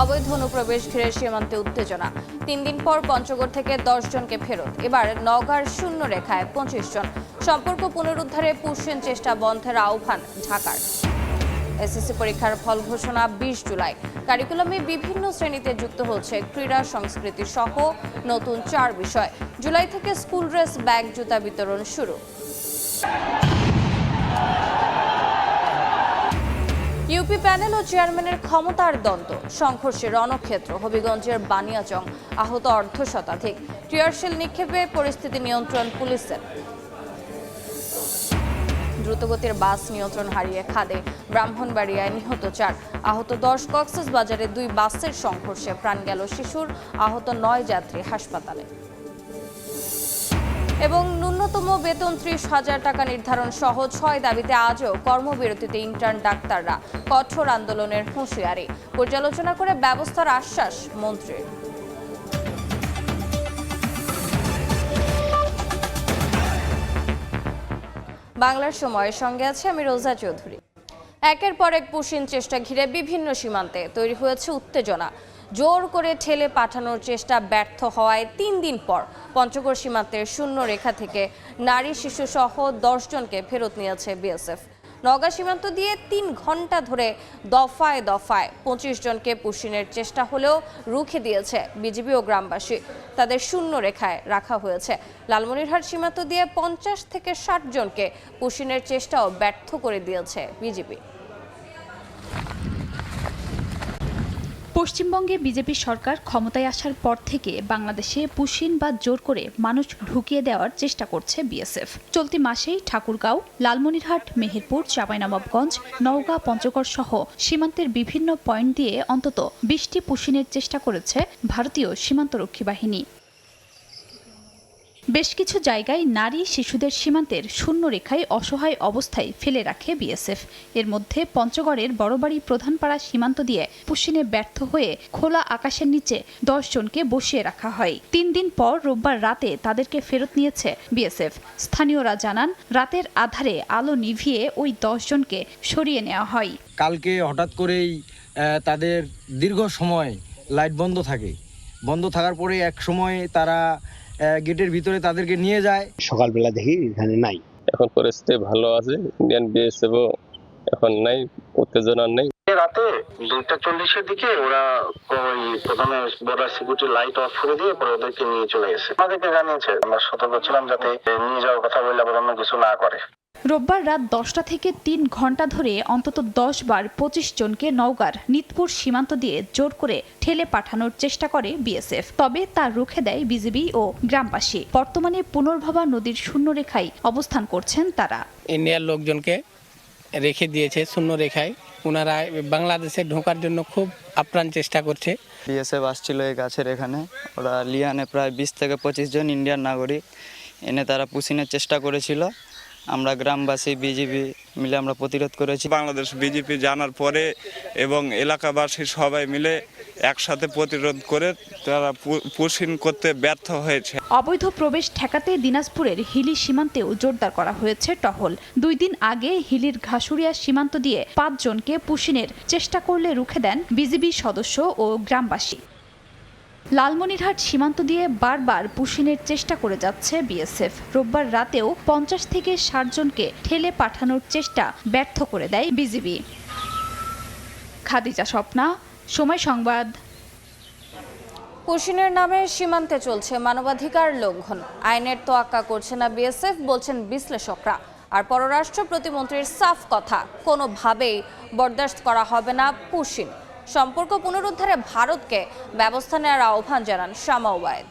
অবৈধ অনুপ্রবেশ ঘিরে সীমান্তে উত্তেজনা। 3 দিন পর পঞ্চগড় থেকে 10 জনকে ফেরত। এবার নওগাঁর শূন্য রেখায় 25 জন। সম্পর্ক পুনরুদ্ধারে পুষিন চেষ্টা বন্ধের আহ্বান ঢাকার। এসএসসি পরীক্ষার ফল ঘোষণা 20 জুলাই। কারিকুলামে বিভিন্ন শ্রেণীতে যুক্ত হচ্ছে ক্রীড়া, সংস্কৃতি সহ নতুন 4 বিষয়। জুলাই থেকে স্কুল ড্রেস, ব্যাগ, জুতা বিতরণ শুরু। ইউপি প্যানেল ও চেয়ারম্যানের ক্ষমতার দ্বন্দ্ব, সংঘর্ষে রণক্ষেত্র হবিগঞ্জের বানিয়াচং, আহত অর্ধশতাধিক। টিয়ারশেল নিক্ষেপে পরিস্থিতি নিয়ন্ত্রণ পুলিশের। দ্রুতগতির বাস নিয়ন্ত্রণ হারিয়ে খাদে, ব্রাহ্মণবাড়িয়ায় নিহত 4, আহত 10। কক্সবাজারে 2 বাসের সংঘর্ষে প্রাণ গেল শিশুর, আহত 9 যাত্রী হাসপাতালে। এবং ন্যূনতম বেতন 30,000 টাকা নির্ধারণ সহ 6 দাবিতে আজও কর্মবিরতিতে ইন্টার্ন ডাক্তাররা। কঠোর আন্দোলনের হুঁশিয়ারি, পর্যালোচনা করে ব্যবস্থার আশ্বাস মন্ত্রীর। বাংলার সময়ের সঙ্গে আছে আমি রোজা চৌধুরী। একের পর এক পুষিন চেষ্টা ঘিরে বিভিন্ন সীমান্তে তৈরি হয়েছে উত্তেজনা। জোর করে ঠেলে পাঠানোর চেষ্টা ব্যর্থ হওয়ায় 3 দিন পর পঞ্চগড় সীমান্তের শূন্য রেখা থেকে নারী, শিশু সহ 10 জনকে ফেরত নিয়েছে বিএসএফ। নওগাঁ সীমান্ত দিয়ে 3 ঘন্টা ধরে দফায় দফায় 25 জনকে পুষিনের চেষ্টা হলেও রুখে দিয়েছে বিজিবি ও গ্রামবাসী। তাদের শূন্য রেখায় রাখা হয়েছে। লালমনিরহাট সীমান্ত দিয়ে 50 থেকে 60 জনকে পুষিনের চেষ্টাও ব্যর্থ করে দিয়েছে বিজিবি। পশ্চিমবঙ্গে বিজেপি সরকার ক্ষমতায় আসার পর থেকে বাংলাদেশে পুশিন বা জোর করে মানুষ ঢুকিয়ে দেওয়ার চেষ্টা করছে বিএসএফ। চলতি মাসেই ঠাকুরগাঁও, লালমনিরহাট, মেহেরপুর, চাঁপাইনবাবগঞ্জ, নওগাঁ, পঞ্চগড় সহ সীমান্তের বিভিন্ন পয়েন্ট দিয়ে অন্তত 20টি পুশিনের চেষ্টা করেছে ভারতীয় সীমান্তরক্ষী বাহিনী। বেশ কিছু জায়গায় নারী, শিশুদের সীমান্তের শূন্য রেখায় অসহায় অবস্থায় ফেলে রাখে বিএসএফ। এর মধ্যে পঞ্চগড়ের বড়বাড়ি প্রধানপাড়া সীমান্ত দিয়ে পুশিনে ব্যর্থ হয়ে খোলা আকাশের নিচে 10 জনকে বসিয়ে রাখা হয়। 3 দিন পর রোববার রাতে তাদেরকে ফেরত নিয়েছে বিএসএফ। স্থানীয়রা জানান, রাতের আধারে আলো নিভিয়ে ওই 10 জনকে সরিয়ে নেওয়া হয়। কালকে হঠাৎ করেই তাদের দীর্ঘ সময় লাইট বন্ধ থাকে। বন্ধ থাকার পরে এক সময় তারা গেটের ভিতরে তাদেরকে নিয়ে যায়। সকালবেলা দেখি এখানে নাই। এখন পরিস্থিতি ভালো আছে, ইন্ডিয়ান বিএসএফও এখন নাই, উত্তেজনা নেই। রাতে 2:40-এর দিকে ওরা প্রথমে বর্ডার সিকিউরিটি লাইট অফ করে দিয়ে পরে ওদেরকে নিয়ে চলে গেছে। আমাদেরকে জানিয়েছে, আমরা সতর্ক ছিলাম যাতে নিয়ে যাওয়ার কথা বললে আবার অন্য কিছু না করে। রোববার রাত 10টা থেকে 3 ঘন্টা ধরে অন্তত 10 বার 25 জনকে নওগাঁর নিতপুর সীমান্ত দিয়ে জোর করে ঠেলে পাঠানোর চেষ্টা করে বিএসএফ। তবে তা রুখে দেয় বিজিবি ও গ্রামবাসী। বর্তমানে পুনর্ভবা নদীর শূন্য রেখায় অবস্থান করছেন তারা। ইন্ডিয়ার লোকজনকে রেখে দিয়েছে শূন্য রেখায়। ওনারা বাংলাদেশে ঢোকার জন্য খুব আপ্রাণ চেষ্টা করছে। বিএসএফ আসছিল এই গাছের এখানে। ওরা লিয়ানে প্রায় 20 থেকে 25 জন ইন্ডিয়ান নাগরিক এনে তারা পুষিনের চেষ্টা করেছিল। আমরা গ্রামবাসী, বিজিবি মিলে আমরা প্রতিরোধ করেছি। বাংলাদেশ বিজেপি জানার পরে এবং এলাকাবাসী সবাই মিলে একসাথে প্রতিরোধ করে তারা পুশিন করতে ব্যর্থ হয়েছে। অবৈধ প্রবেশ ঠেকাতে দিনাজপুরের হিলি সীমান্তেও জোরদার করা হয়েছে টহল। 2 দিন আগে হিলির ঘাসুরিয়া সীমান্ত দিয়ে 5 জনকে পুশিনের চেষ্টা করলে রুখে দেন বিজিবি সদস্য ও গ্রামবাসী। লালমনিরহাট সীমান্ত দিয়ে বারবার পুশিনের চেষ্টা করে যাচ্ছে বিএসএফ। রোববার রাতেও 50 থেকে 60 জনকে ঠেলে পাঠানোর চেষ্টা ব্যর্থ করে দেয় বিজিবি। খাদিজা স্বপ্না, সময় সংবাদ। পুশিনের নামে সীমান্তে চলছে মানবাধিকার লঙ্ঘন। আইনের তোয়াক্কা করছে না বিএসএফ, বলছেন বিশ্লেষকরা। আর পররাষ্ট্র প্রতিমন্ত্রীর সাফ কথা, কোনোভাবেই বরদাস্ত করা হবে না পুশিন। সম্পর্ক পুনরুদ্ধারে ভারতকে ব্যবস্থা নেওয়ার আহ্বান জানান শামা ওবায়েদ।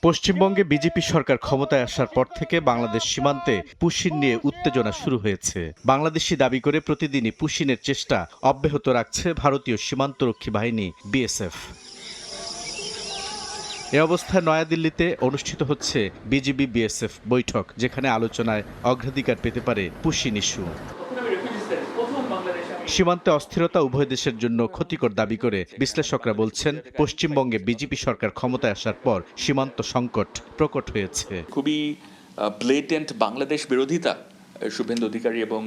পশ্চিমবঙ্গে বিজেপি সরকার ক্ষমতায় আসার পর থেকে বাংলাদেশ সীমান্তে পুশিন নিয়ে উত্তেজনা শুরু হয়েছে। বাংলাদেশি দাবি করে প্রতিদিনই পুশিনের চেষ্টা অব্যাহত রাখছে ভারতীয় সীমান্তরক্ষী বাহিনী বিএসএফ। এ অবস্থায় নয়াদিল্লিতে অনুষ্ঠিত হচ্ছে বিজিবি বিএসএফ বৈঠক, যেখানে আলোচনায় অগ্রাধিকার পেতে পারে পুশিন ইস্যু। সীমান্তে অস্থিরতা উভয় দেশের জন্য ক্ষতিকর দাবি করে বিশ্লেষকরা বলছেন, পশ্চিমবঙ্গে বিজেপি সরকার ক্ষমতায় আসার পর সীমান্ত সংকট প্রকট হয়েছে। খুবই ব্লেটেন্ট বাংলাদেশ বিরোধিতা শুভেন্দু অধিকারী এবং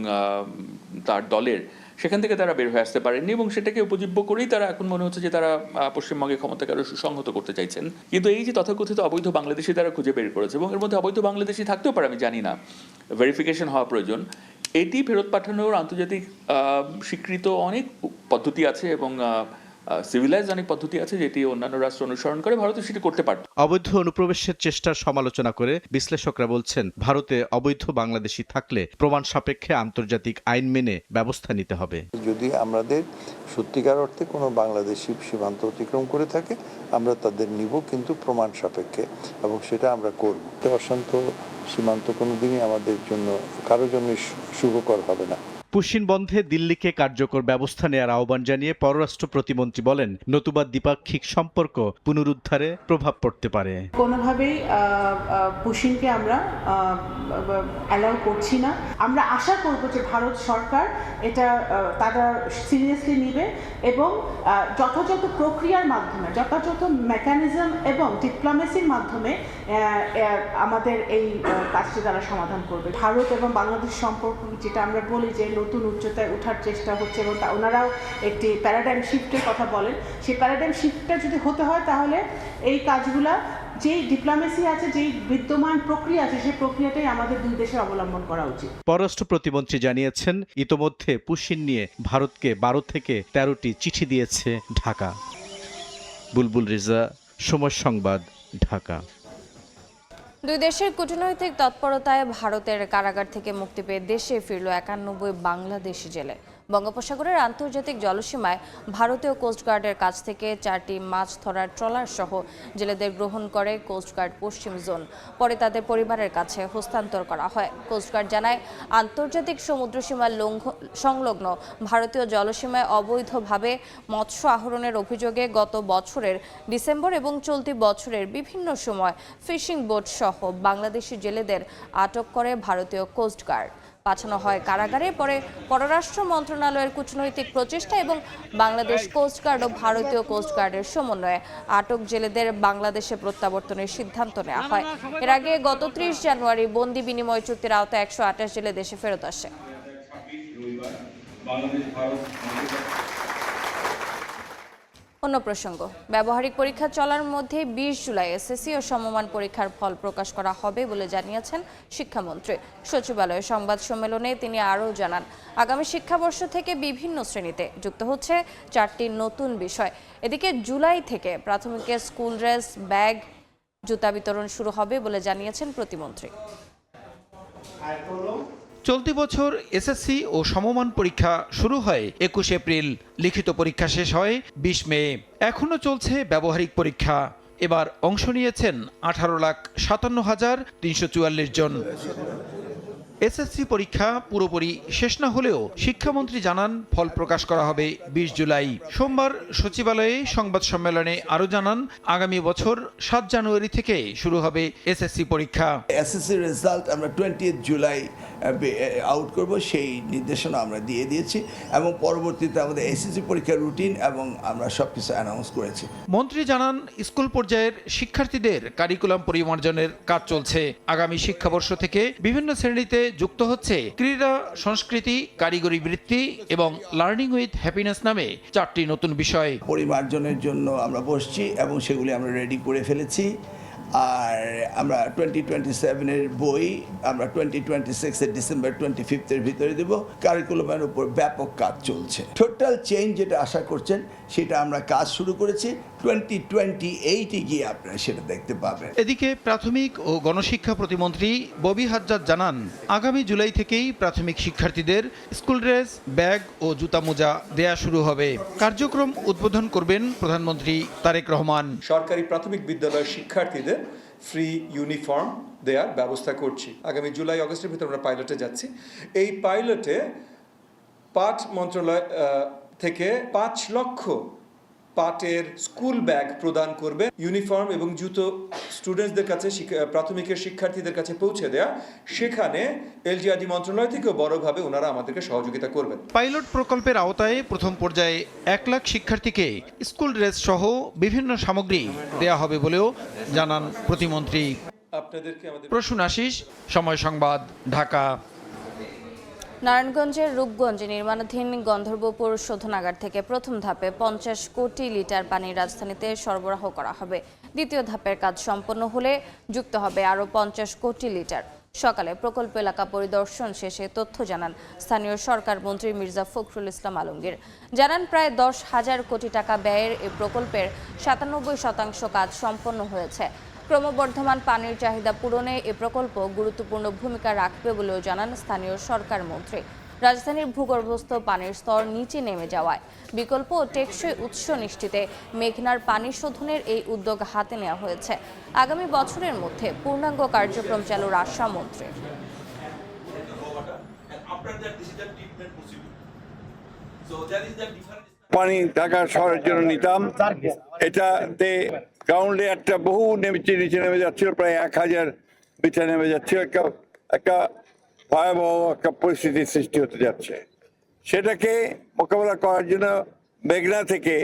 তার দলের, সেখান থেকে তারা বের হয়ে আসতে পারেননি এবং সেটাকে উপজীব্য করেই তারা এখন মনে হচ্ছে যে তারা পশ্চিমবঙ্গে ক্ষমতাকে আরো সুসংহত করতে চাইছেন। কিন্তু এই যে তথাকথিত অবৈধ বাংলাদেশি তারা খুঁজে বের করেছে এবং এর মধ্যে অবৈধ বাংলাদেশি থাকতেও পারে, আমি জানি না, ভেরিফিকেশন হওয়া প্রয়োজন। এটি ফেরত পাঠানোর আন্তর্জাতিক স্বীকৃত অনেক পদ্ধতি আছে এবং সিভিলাইজ অনেক পদ্ধতি আছে যেটি অন্যান্য রাষ্ট্র অনুসরণ করে, ভারত সেটি করতে পারত। অবৈধ অনুপ্রবেশের চেষ্টার সমালোচনা করে বিশ্লেষকরা বলছেন, ভারতে অবৈধ বাংলাদেশি থাকলে প্রমাণ সাপেক্ষে আন্তর্জাতিক আইন মেনে ব্যবস্থা নিতে হবে। যদি আমাদের সত্যিকার অর্থে কোনো বাংলাদেশি সীমান্ত অতিক্রম করে থাকে, আমরা তাদের নিব, কিন্তু প্রমাণ সাপেক্ষে, এবং সেটা আমরা করব। অশান্ত সীমান্ত কোনোদিনই আমাদের জন্য কারোর জন্য শুভকর হবে না। পুশিন বন্ধে দিল্লিকে কার্যকর ব্যবস্থা নেওয়ার আহ্বান জানিয়ে পররাষ্ট্র প্রতিমন্ত্রী বলেন, নতুবা দ্বিপাক্ষিক সম্পর্ক পুনরুদ্ধারে প্রভাব পড়তে পারে। কোনোভাবেই পুশিনকে আমরা অ্যালাউ করছি না। আমরা আশা করব যে ভারত সরকার এটা তারা সিরিয়াসলি নেবে এবং যথাযথ প্রক্রিয়ার মাধ্যমে, যথাযথ মেকানিজম এবং ডিপ্লোমেসির মাধ্যমে আমাদের এই কাজটি তারা সমাধান করবে। ভারত এবং বাংলাদেশ সম্পর্ক, যেটা আমরা বলি যে নতুন উচ্চতায় ওঠার চেষ্টা হচ্ছে এবং ওনারাও একটি প্যারাডাইম শিফটের কথা বলেন, সেই প্যারাডাইম শিফটটা যদি হতে হয় তাহলে এই কাজগুলা যেই ডিপ্লোমেসি আছে, যেই বিদ্যমান প্রক্রিয়া আছে, সেই প্রক্রিয়াটাই আমাদের দুই দেশে অবলম্বন করা উচিত। পররাষ্ট্র প্রতিমন্ত্রী জানিয়েছেন, ইতোমধ্যে পুশিন নিয়ে ভারতকে 12 থেকে 13টি চিঠি দিয়েছে ঢাকা। বুলবুল রিজা, সময় সংবাদ, ঢাকা। দুই দেশের কূটনৈতিক তৎপরতায় ভারতের কারাগার থেকে মুক্তি পেয়ে দেশে ফিরল 91 বাংলাদেশি জেলে। বঙ্গোপসাগরের আন্তর্জাতিক জলসীমায় ভারতীয় কোস্টগার্ডের কাছ থেকে 4টি মাছ ধরার ট্রলার সহ জেলেদের গ্রহণ করে কোস্টগার্ড পশ্চিম জোন। পরে তাদের পরিবারের কাছে হস্তান্তর করা হয়। কোস্টগার্ড জানায়, আন্তর্জাতিক সমুদ্রসীমা সংলগ্ন ভারতীয় জলসীমায় অবৈধভাবে মৎস্য আহরণের অভিযোগে গত বছরের ডিসেম্বর এবং চলতি বছরের বিভিন্ন সময় ফিশিং বোট সহ বাংলাদেশি জেলেদের আটক করে ভারতীয় কোস্টগার্ড। পাঠানো হয় কারাগারে। পরে পররাষ্ট্র মন্ত্রণালয়ের কূটনৈতিক প্রচেষ্টা এবং বাংলাদেশ কোস্টগার্ড ও ভারতীয় কোস্টগার্ডের সমন্বয়ে আটক জেলেদের বাংলাদেশে প্রত্যাবর্তনের সিদ্ধান্ত নেওয়া হয়। এর আগে গত 30 জানুয়ারি বন্দি বিনিময় চুক্তির আওতায় 128 জেলে দেশে ফেরত আসে। অন্য প্রসঙ্গ, ব্যবহারিক পরীক্ষা চলার মধ্যে 20 জুলাই এসএসসি ও সমমান পরীক্ষার ফল প্রকাশ করা হবে বলে জানিয়েছেন শিক্ষামন্ত্রী। সচিবালয়ে সংবাদ সম্মেলনে তিনি আরও জানান, আগামী শিক্ষাবর্ষ থেকে বিভিন্ন শ্রেণীতে যুক্ত হচ্ছে 4টি নতুন বিষয়। এদিকে জুলাই থেকে প্রাথমিকের স্কুল ড্রেস, ব্যাগ, জুতা বিতরণ শুরু হবে বলে জানিয়েছেন প্রতিমন্ত্রী। চলতি বছর এসএসসি ও সমমান পরীক্ষা শুরু হয় 21 এপ্রিল, লিখিত পরীক্ষা শেষ হয় 20 মে। এখনো চলছে ব্যবহারিক পরীক্ষা। এবার অংশ নিয়েছেন 18,57,344 জন। এসএসসি পরীক্ষা পুরোপুরি শেষ না হলেও শিক্ষামন্ত্রী জানান, ফল প্রকাশ করা হবে 20 জুলাই। সোমবার সচিবালয়ে সংবাদ সম্মেলনে আরও জানান, আগামী বছর 7 জানুয়ারি থেকে শুরু হবে এসএসসি পরীক্ষা। এসএসসি রেজাল্ট আমরা 20 জুলাই আউট করব, সেই নির্দেশনা আমরা দিয়ে দিয়েছি এবং পরবর্তীতে আমাদের এসএসসি পরীক্ষার রুটিন এবং আমরা সবকিছু অ্যানাউন্স করেছি। মন্ত্রী জানান, স্কুল পর্যায়ের শিক্ষার্থীদের কারিকুলাম পরিমার্জনের কাজ চলছে। আগামী শিক্ষাবর্ষ থেকে বিভিন্ন শ্রেণীতে যুক্ত হচ্ছে ক্রীড়া, সংস্কৃতি, কারিগরি বৃত্তি এবং লার্নিং উইথ হ্যাপিনেস নামে 4টি নতুন বিষয়। পরিমার্জনের জন্য আমরা বসছি এবং সেগুলি আমরা রেডি করে ফেলেছি। আর আমরা 2027-এর বই আমরা 2026-এর ডিসেম্বর 25-এর ভিতরে দেব। কারিকুলামের উপর ব্যাপক কাজ চলছে। টোটাল চেঞ্জ যেটা আশা করছেন সেটা আমরা কাজ শুরু করেছি। 2028-এ গিয়ে আপনারা সেটা দেখতে পাবেন। এদিকে প্রাথমিক ও গণশিক্ষা প্রতিমন্ত্রী ববি হাজ্জাদ জানান, আগামী জুলাই থেকেই প্রাথমিক শিক্ষার্থীদের স্কুল ড্রেস, ব্যাগ ও জুতা মোজা দেয়া শুরু হবে। কার্যক্রম উদ্বোধন করবেন প্রধানমন্ত্রী তারেক রহমান। সরকারি প্রাথমিক বিদ্যালয়ের শিক্ষার্থীদের ফ্রি ইউনিফর্ম দেওয়ার ব্যবস্থা করছি। আগামী জুলাই আগস্টের ভিতরে আমরা পাইলটে যাচ্ছি। এই পাইলটে পাট মন্ত্রণালয় থেকে 5 লক্ষ পাটের স্কুল ব্যাগ প্রদান করবে। ইউনিফর্ম এবং জুতো স্টুডেন্টসদের কাছে, প্রাথমিকের শিক্ষার্থীদের কাছে পৌঁছে দেয়া। সেখানে এলজিআরডি মন্ত্রণালয় থেকেও বড়ভাবে ওনারা আমাদেরকে সহযোগিতা করবেন। পাইলট প্রকল্পের আওতায় প্রথম পর্যায়ে 1 লাখ শিক্ষার্থীকে স্কুল ড্রেস সহ বিভিন্ন সামগ্রী দেয়া হবে বলেও জানান প্রতিমন্ত্রী। আপনাদেরকে আমাদের প্রসূন আশিস, সময় সংবাদ, ঢাকা। নারায়ণগঞ্জের রূপগঞ্জে নির্মাণাধীন গন্ধর্বপুর শোধনাগার থেকে প্রথম ধাপে 50 কোটি লিটার পানি রাজধানীতে সরবরাহ করা হবে। দ্বিতীয় ধাপের কাজ সম্পন্ন হলে যুক্ত হবে আরও 50 কোটি লিটার। সকালে প্রকল্প এলাকা পরিদর্শন শেষে তথ্য জানান স্থানীয় সরকার মন্ত্রী মির্জা ফখরুল ইসলাম আলমগীর। জানান প্রায় 10,000 কোটি টাকা ব্যয়ের এই প্রকল্পের 97% কাজ সম্পন্ন হয়েছে। ক্রমবর্ধমান পানির চাহিদা পূরণে এ প্রকল্প গুরুত্বপূর্ণ ভূমিকা রাখবে বলেও জানান স্থানীয় সরকার মন্ত্রী। রাজধানীর ভূগর্ভস্থ পানির স্তর নিচে নেমে যাওয়ায় বিকল্প ও টেকসই উৎস নিশ্চিতে মেঘনার পানি শোধনের এই উদ্যোগ হাতে নেওয়া হয়েছে। আগামী বছরের মধ্যে পূর্ণাঙ্গ কার্যক্রম চালুর আশা মন্ত্রীর। পানি ঢাকা শহরের জন্য নিতাম, এটাতে গ্রাউন্ডে একটা বহু নিচে নেমে যাচ্ছিল, প্রায় 1000 মিটার নেমে যাচ্ছিল। একটা ভয়াবহ একটা পরিস্থিতির সৃষ্টি হতে যাচ্ছে। সেটাকে মোকাবেলা করার জন্য মেঘনা থেকে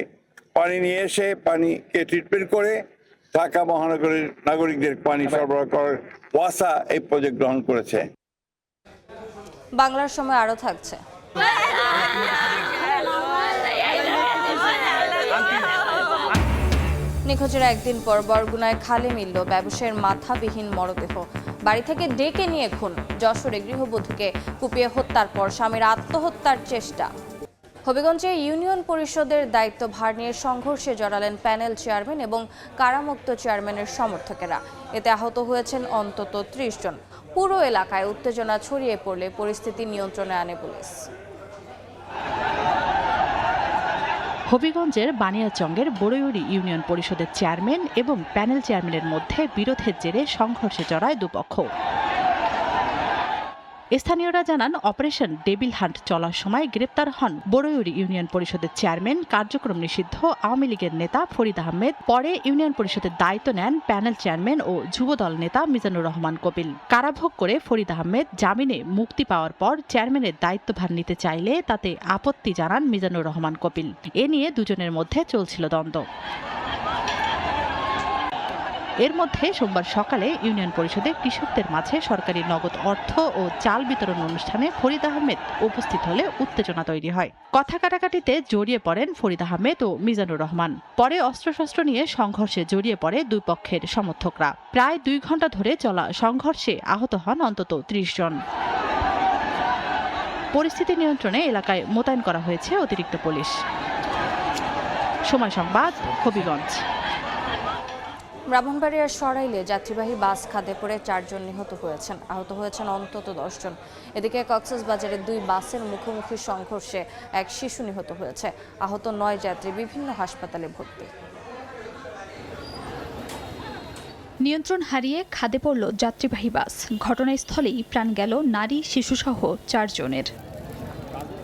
পানি নিয়ে এসে পানিকে ট্রিটমেন্ট করে ঢাকা মহানগরীর নাগরিকদের পানি সরবরাহ করার ওয়াসা এই প্রজেক্ট গ্রহণ করেছে। বাংলার সময় আরও থাকছে। নিখোঁজের একদিন পর বরগুনায় খালে মিলল ব্যবসায়ীর মাথাবিহীন মরদেহ। বাড়ি থেকে ডেকে নিয়ে খুন। যশোরে গৃহবধূকে কুপিয়ে হত্যার পর স্বামীর আত্মহত্যার চেষ্টা। হবিগঞ্জে ইউনিয়ন পরিষদের দায়িত্বভার নিয়ে সংঘর্ষে জড়ালেন প্যানেল চেয়ারম্যান এবং কারামুক্ত চেয়ারম্যানের সমর্থকেরা। এতে আহত হয়েছেন অন্তত 30 জন। পুরো এলাকায় উত্তেজনা ছড়িয়ে পড়লে পরিস্থিতি নিয়ন্ত্রণে আনে পুলিশ। হবিগঞ্জের বানিয়াচংয়ের বড়ইউরি ইউনিয়ন পরিষদের চেয়ারম্যান এবং প্যানেল চেয়ারম্যানের মধ্যে বিরোধের জেরে সংঘর্ষে জড়ায় দুপক্ষ। স্থানীয়রা জানান অপারেশন ডেভিল হান্ট চলার সময় গ্রেপ্তার হন বড়ইউরি ইউনিয়ন পরিষদের চেয়ারম্যান, কার্যক্রম নিষিদ্ধ আওয়ামী লীগের নেতা ফরিদ আহমেদ। পরে ইউনিয়ন পরিষদের দায়িত্ব নেন প্যানেল চেয়ারম্যান ও যুবদল নেতা মিজানুর রহমান কপিল। কারাভোগ করে ফরিদ আহমেদ জামিনে মুক্তি পাওয়ার পর চেয়ারম্যানের দায়িত্বভার নিতে চাইলে তাতে আপত্তি জানান মিজানুর রহমান কপিল। এ নিয়ে দুজনের মধ্যে চলছিল দ্বন্দ্ব। এর মধ্যে সোমবার সকালে ইউনিয়ন পরিষদে কৃষকদের মাঝে সরকারি নগদ অর্থ ও চাল বিতরণ অনুষ্ঠানে ফরিদ আহমেদ উপস্থিত হলে উত্তেজনা তৈরি হয়। কথা কাটাকাটিতে জড়িয়ে পড়েন ফরিদ আহমেদ ও মিজানুর রহমান। পরে অস্ত্রশস্ত্র নিয়ে সংঘর্ষে জড়িয়ে পড়ে দুই পক্ষের সমর্থকরা। প্রায় 2 ঘণ্টা ধরে চলা সংঘর্ষে আহত হন অন্তত 30 জন। পরিস্থিতি নিয়ন্ত্রণে এলাকায় মোতায়েন করা হয়েছে অতিরিক্ত পুলিশ। সময় সংবাদ, হবিগঞ্জ। ব্রাহ্মণবাড়িয়ার সরাইলে যাত্রীবাহী বাস খাদে পড়ে 4 জন নিহত হয়েছেন। আহত হয়েছেন অন্তত 10 জন। এদিকে কক্সবাজারের 2 বাসের মুখোমুখি সংঘর্ষে এক শিশু নিহত হয়েছে। আহত 9 যাত্রী বিভিন্ন হাসপাতালে ভর্তি। নিয়ন্ত্রণ হারিয়ে খাদে পড়ল যাত্রীবাহী বাস। ঘটনাস্থলেই প্রাণ গেল নারী, শিশুসহ 4 জনের।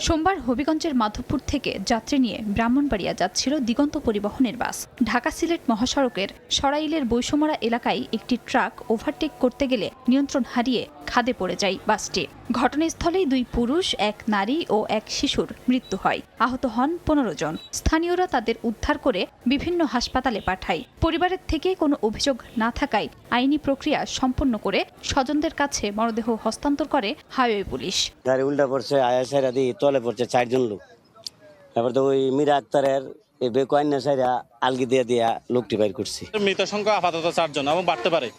সোমবার হবিগঞ্জের মাধবপুর থেকে যাত্রী নিয়ে ব্রাহ্মণবাড়িয়া যাচ্ছিল দিগন্ত পরিবহনের বাস। ঢাকা সিলেট মহাসড়কের সরাইলের বৈষম্যরা এলাকায় একটি ট্রাক ওভারটেক করতে গেলে নিয়ন্ত্রণ হারিয়ে খাদে পড়ে যায় বাসটি। ঘটনাস্থলেই 2 পুরুষ, 1 নারী ও 1 শিশুর মৃত্যু হয়। আহত হন 15 জন। স্থানীয়রা তাদের উদ্ধার করে বিভিন্ন হাসপাতালে পাঠায়। পরিবারের থেকে কোনো অভিযোগ না থাকায় আইনি প্রক্রিয়া সম্পন্ন করে স্বজনদের কাছে মরদেহ হস্তান্তর করে হাইওয়ে পুলিশ। গাড়ি উল্টা পড়ছে, আয়াসাইরা দিয়ে তলে পড়ছে 4 জন লোক। তারপর তো ওই মীরা আক্তারের বেকোয়ান্না সাইরা আলগি দিয়ে লোকটি বাইর করছি। মৃত সংখ্যা আপাতত 4 জন এবং বাড়তে পারে।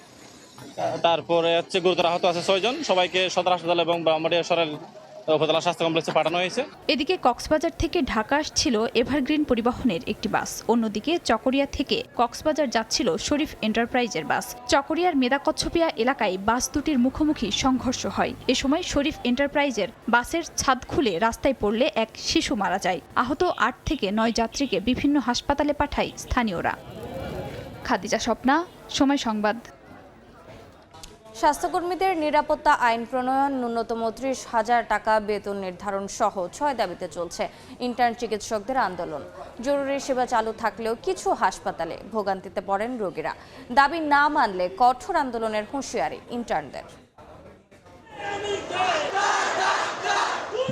তারপরে হচ্ছে গুরুতর আহত আছে 6 জন। সবাইকে সদর হাসপাতাল এবং ব্রাহ্মণবাড়িয়া সরাইল উপজেলা স্বাস্থ্য কমপ্লেক্সে পাঠানো হয়েছে। এদিকে কক্সবাজার থেকে ঢাকা আসছিল এভারগ্রিন পরিবহনের একটি বাস। অন্যদিকে চকরিয়া থেকে কক্সবাজার যাচ্ছিল শরীফ এন্টারপ্রাইজের বাস। চকরিয়ার মেদাকচ্ছপিয়া এলাকায় বাস দুটির মুখোমুখি সংঘর্ষ হয়। এ সময় শরীফ এন্টারপ্রাইজের বাসের ছাদ খুলে রাস্তায় পড়লে এক শিশু মারা যায়। আহত 8 থেকে 9 যাত্রীকে বিভিন্ন হাসপাতালে পাঠায় স্থানীয়রা। খাদিজা স্বপ্না, সময় সংবাদ। স্বাস্থ্যকর্মীদের নিরাপত্তা আইন প্রণয়ন, ন্যূনতম 30,000 টাকা বেতন নির্ধারণ সহ 6 দাবিতে চলছে ইন্টার্ন চিকিৎসকদের আন্দোলন। জরুরি সেবা চালু থাকলেও কিছু হাসপাতালে ভোগান্তিতে পড়েন রোগীরা। দাবি না মানলে কঠোর আন্দোলনের হুঁশিয়ারি ইন্টার্নদের।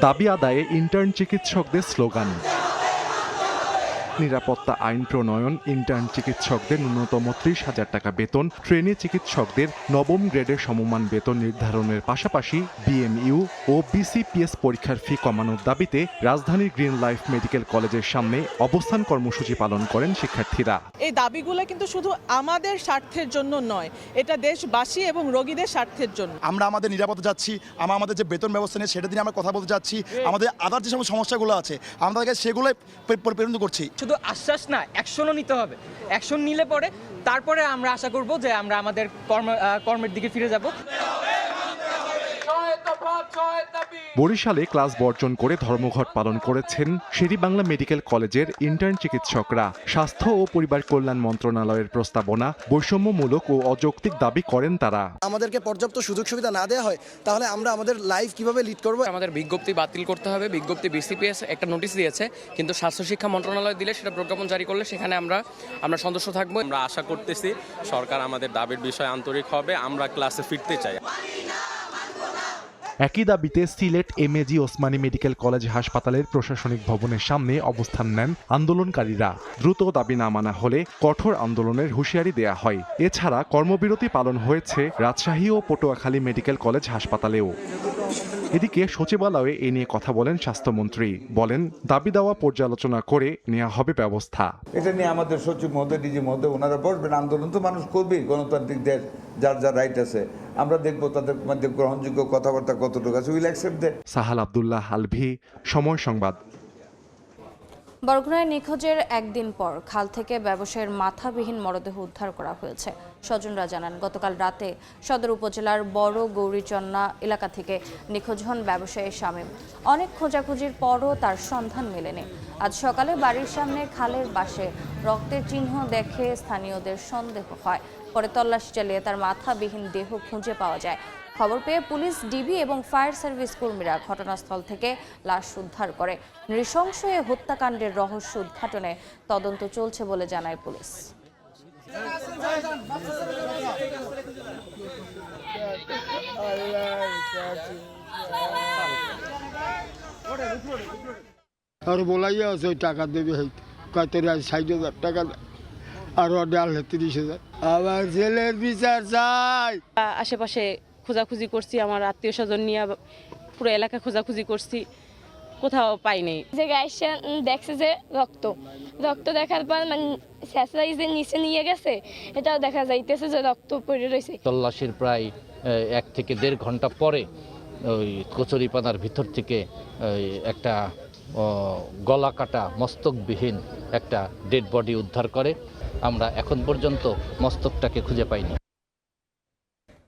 দাবি আদায়ে ইন্টার্ন চিকিৎসকদের স্লোগান। নিরাপত্তা আইন প্রণয়ন, ইন্টার্ন চিকিৎসকদের ন্যূনতম 30,000 টাকা বেতন, ট্রেনি চিকিৎসকদের নবম গ্রেডের সমমান বেতন নির্ধারণের পাশাপাশি বিএমইউ ও বিসিপিএস পরীক্ষার ফি কমানোর দাবিতে রাজধানীর গ্রিন লাইফ মেডিকেল কলেজের সামনে অবস্থান কর্মসূচি পালন করেন শিক্ষার্থীরা। এই দাবিগুলো কিন্তু শুধু আমাদের স্বার্থের জন্য নয়, এটা দেশবাসী এবং রোগীদের স্বার্থের জন্য। আমরা আমাদের নিরাপত্তা যাচ্ছি, আমাদের যে বেতন ব্যবস্থা নিয়ে সেটা নিয়ে আমরা কথা বলতে যাচ্ছি, আমাদের আদার যে সমস্ত সমস্যাগুলো আছে আমাদেরকে সেগুলোই পরিপূর্ণ করছি। শুধু আশ্বাস না, অ্যাকশনও নিতে হবে। অ্যাকশন নিলে পরে তারপরে আমরা আশা করব যে আমরা আমাদের কর্মের দিকে ফিরে যাব। বরিশালে ক্লাস বর্জন করে ধর্মঘট পালন করেছেন শেরেবাংলা মেডিকেল কলেজের ইন্টার্ন চিকিৎসকরা। স্বাস্থ্য ও পরিবার কল্যাণ মন্ত্রণালয়ের প্রস্তাবনা বৈষম্যমূলক ও অযৌক্তিক দাবি করেন তারা। আমাদেরকে পর্যাপ্ত সুযোগ সুবিধা না দেওয়া হয় তাহলে আমরা আমাদের লাইফ কিভাবে লিড করব? আমাদের বিজ্ঞপ্তি বাতিল করতে হবে। বিজ্ঞপ্তি বিসিপিএস একটা নোটিশ দিয়েছে, কিন্তু স্বাস্থ্য শিক্ষা মন্ত্রণালয় দিলে সেটা প্রজ্ঞাপন জারি করলে সেখানে আমরা সদস্য থাকবো। আমরা আশা করতেছি সরকার আমাদের দাবির বিষয়ে আন্তরিক হবে, আমরা ক্লাসে ফিরতে চাই। একই দাবিতে Sylhet MAG Osmani medical college হাসপাতালের প্রশাসনিক ভবনের সামনে অবস্থান নেন আন্দোলনকারীরা। দ্রুত দাবি না মানা হলে কঠোর আন্দোলনের হুঁশিয়ারি দেয়া হয়। এছাড়া কর্মবিরতি পালন হয়েছে রাজশাহী ও পটুয়াখালী মেডিকেল কলেজ হাসপাতালেও। এদিকে সচিবালয়ে এ নিয়ে কথা বলেন স্বাস্থ্যমন্ত্রী। বলেন, দাবি দেওয়া পর্যালোচনা করে নেওয়া হবে ব্যবস্থা। এটা নিয়ে আমাদের সচিব মহোদয়, ডিজি মহোদয় ওনারা বসবেন। আন্দোলন তো মানুষ করবেই, গণতান্ত্রিক দেশ, যার যার রাইট আছে। আমরা দেখবো তাদের মধ্যে গ্রহণযোগ্য কথাবার্তা কতটুকু আছে। Will accept that. Sahal Abdullah Alvi, Somoy Sangbad. বরগুনায় নিখোঁজের একদিন পর খাল থেকে ব্যবসায়ীর মাথাবিহীন মরদেহ উদ্ধার করা হয়েছে। স্বজনরা জানান, গতকাল রাতে সদর উপজেলার বড় গৌরীচন্না এলাকা থেকে নিখোঁজ হন ব্যবসায়ী শামীম। অনেক খোঁজাখুঁজির পরও তার সন্ধান মেলেনি। আজ সকালে বাড়ির সামনে খালের পাশে রক্তের চিহ্ন দেখে স্থানীয়দের সন্দেহ হয়। পরে তল্লাশি চালিয়ে তার মাথাবিহীন দেহ খুঁজে পাওয়া যায়। খবর পেয়ে পুলিশ, ডিবি এবং ফায়ার সার্ভিস কর্মীরা ঘটনাস্থল থেকে লাশ উদ্ধার করে। নৃশংস এ হত্যাকাণ্ডের রহস্য উদ্ঘাটনে তদন্ত চলছে বলে জানায় পুলিশ। আর বলাইয়া আছে ওই টাকা দেবে, কত 60,000 টাকা আর ডাল 30,000। আমার ছেলের বিচার চাই। আশেপাশে খোঁজাখুঁজি করছি, আমার আত্মীয় স্বজন নিয়ে পুরো এলাকা খোঁজাখুঁজি করছি, কোথাও পাইনি। যে গাইছে দেখছে যে রক্ত দেখার পর মানে যে নিচে নিয়ে গেছে, এটাও দেখা যাইতেছে যে রক্ত পড়ে রয়েছে। তল্লাশির প্রায় 1 থেকে 1.5 ঘন্টা পরে ওই কচুরিপানার ভিতর থেকে একটা গলা কাটা মস্তকবিহীন একটা ডেড বডি উদ্ধার করে। আমরা এখন পর্যন্ত মস্তকটাকে খুঁজে পাইনি।